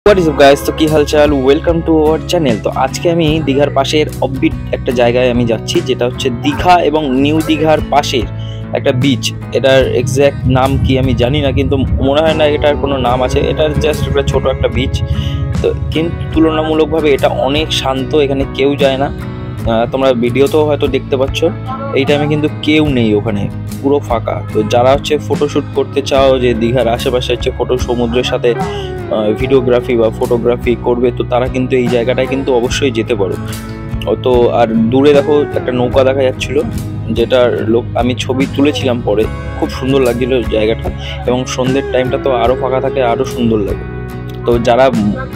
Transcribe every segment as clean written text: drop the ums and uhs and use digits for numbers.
What is up guys, তো কি হালচাল, welcome to our channel. তো আজকে আমি দীঘার পাশের অফবিট একটা জায়গায় আমি যাচ্ছি, যেটা হচ্ছে দীঘা এবং নিউ দীঘার পাশের একটা বিচ। এটার এক্স্যাক্ট নাম কি আমি জানি না, কিন্তু মনে হয় না এটার কোনো নাম আছে। এটার জাস্ট একটা ছোট একটা বিচ। তো কিন্তু তুলনামূলকভাবে এটা অনেক শান্ত, এখানে কেউ যায় না। তোমরা ভিডিওতেও হয়তো দেখতে পাচ্ছ এই টাইমে কিন্তু কেউ নেই, ওখানে পুরো ফাঁকা। তো যারা হচ্ছে ফটোশ্যুট করতে চাও, যে দীঘার আশেপাশে হচ্ছে ফটো সমুদ্রের সাথে ভিডিওগ্রাফি বা ফটোগ্রাফি করবে, তো তারা কিন্তু এই জায়গাটায় কিন্তু অবশ্যই যেতে পারো। তো আর দূরে দেখো একটা নৌকা দেখা যাচ্ছিল, যেটার লোক আমি ছবি তুলেছিলাম পরে, খুব সুন্দর লাগছিল জায়গাটা। এবং সন্ধ্যের টাইমটা তো আরও ফাঁকা থাকে, আরও সুন্দর লাগে। তো যারা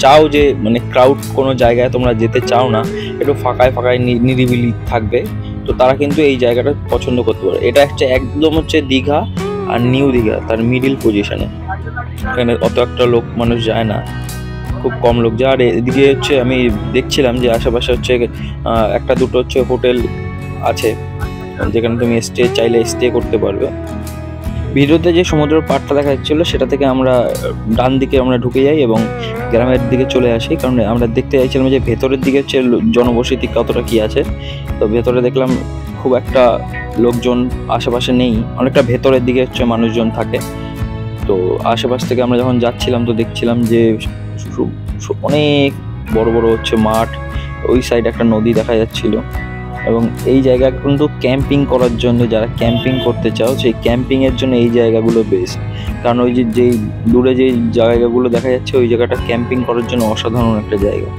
চাও যে মানে ক্রাউড কোনো জায়গায় তোমরা যেতে চাও না, একটু ফাঁকায় ফাঁকায় নিরিবিলি থাকবে, তো তারা কিন্তু এই জায়গাটা পছন্দ করতে পারে। এটা হচ্ছে একদম হচ্ছে দীঘা আর নিউ দীঘা তার মিডিল পজিশনে। এখানে অত একটা লোক মানুষ যায় না, খুব কম লোক যায়। আর এদিকে হচ্ছে আমি দেখছিলাম যে আশেপাশে হচ্ছে একটা দুটো হচ্ছে হোটেল আছে, যেখানে তুমি চাইলে স্টে করতে পারবে। ভিডিওতে যে সমুদ্রের পাড়টা দেখা যাচ্ছিল, সেটা থেকে আমরা ডান দিকে আমরা ঢুকে যাই এবং গ্রামের দিকে চলে আসি, কারণ আমরা দেখতে চাইছিলাম যে ভেতরের দিকে হচ্ছে জনবসতি কতটা কি আছে। তো ভেতরে দেখলাম খুব একটা লোকজন আশেপাশে নেই, অনেকটা ভেতরের দিকে হচ্ছে মানুষজন থাকে। তো আশেপাশ থেকে আমরা যখন যাচ্ছিলাম, তো দেখছিলাম যে অনেক বড় বড় হচ্ছে মাঠ, ওই সাইড একটা নদী দেখা যাচ্ছিল। এবং এই জায়গা কিন্তু ক্যাম্পিং করার জন্য, যারা ক্যাম্পিং করতে চাও সেই ক্যাম্পিংয়ের জন্য এই জায়গাগুলো বেস্ট। কারণ ওই যেই দূরে যে জায়গাগুলো দেখা যাচ্ছে, ওই জায়গাটা ক্যাম্পিং করার জন্য অসাধারণ একটা জায়গা।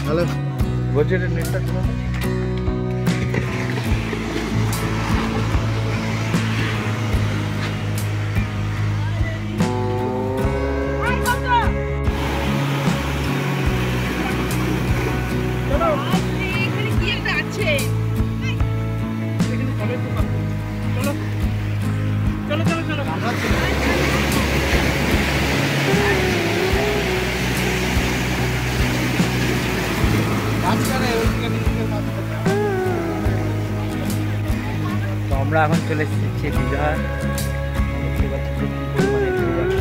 হ্যালো, বলছি এটা নেটটা শোনো। তো আমরা এখন চলে এসেছি দীঘা। দেখতে পাচ্ছি যে কি পরিমাণে ভিড় আছে।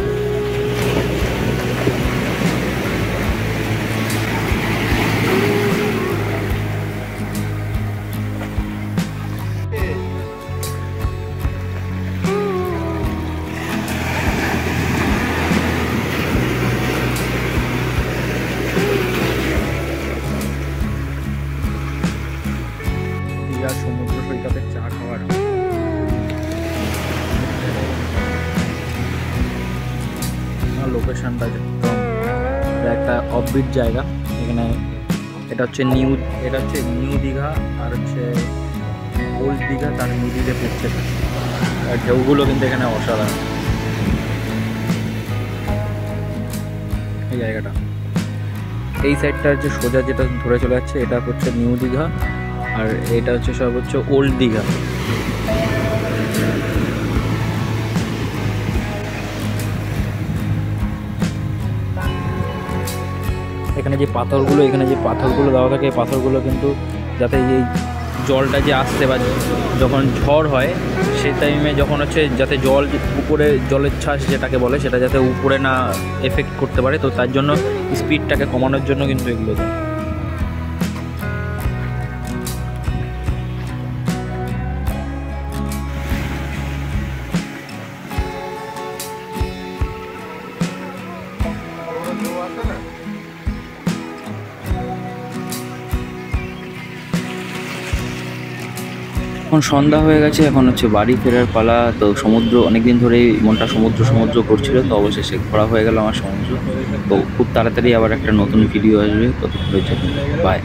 দীঘা সমুদ্র সৈকতে চা খাওয়ার লোকেশনটা একদম, এটা একটা অফবিট জায়গা। এখানে এটা হচ্ছে নিউ দীঘা, আর হচ্ছে ওল্ড দীঘা, তার মিডিলে পড়ছে। আর ঢেউগুলো কিন্তু এখানে অসাধারণ। এই জায়গাটা, এই সাইডটা হচ্ছে সোজা যেটা ধরে চলে যাচ্ছে, এটা হচ্ছে নিউ দীঘা, আর এটা হচ্ছে সব হচ্ছে ওল্ড দীঘা। এখানে যে পাথরগুলো দেওয়া থাকে, এই পাথরগুলো কিন্তু যাতে এই জলটা যে আসছে বা যখন ঝড় হয় সেই টাইমে যখন হচ্ছে যাতে জল উপরে, জলের ছাঁচ যেটাকে বলে, সেটা যাতে উপরে না এফেক্ট করতে পারে, তো তার জন্য স্পিডটাকে কমানোর জন্য কিন্তু এগুলো দেয়। এখন সন্ধ্যা হয়ে গেছে, এখন হচ্ছে বাড়ি ফেরার পালা। তো সমুদ্র অনেকদিন ধরেই মনটা সমুদ্র করছিল, তো অবশেষে ঘোরা হয়ে গেল আমার সমুদ্র। তো খুব তাড়াতাড়ি আবার একটা নতুন ভিডিও আসবে, ততক্ষণ বাই।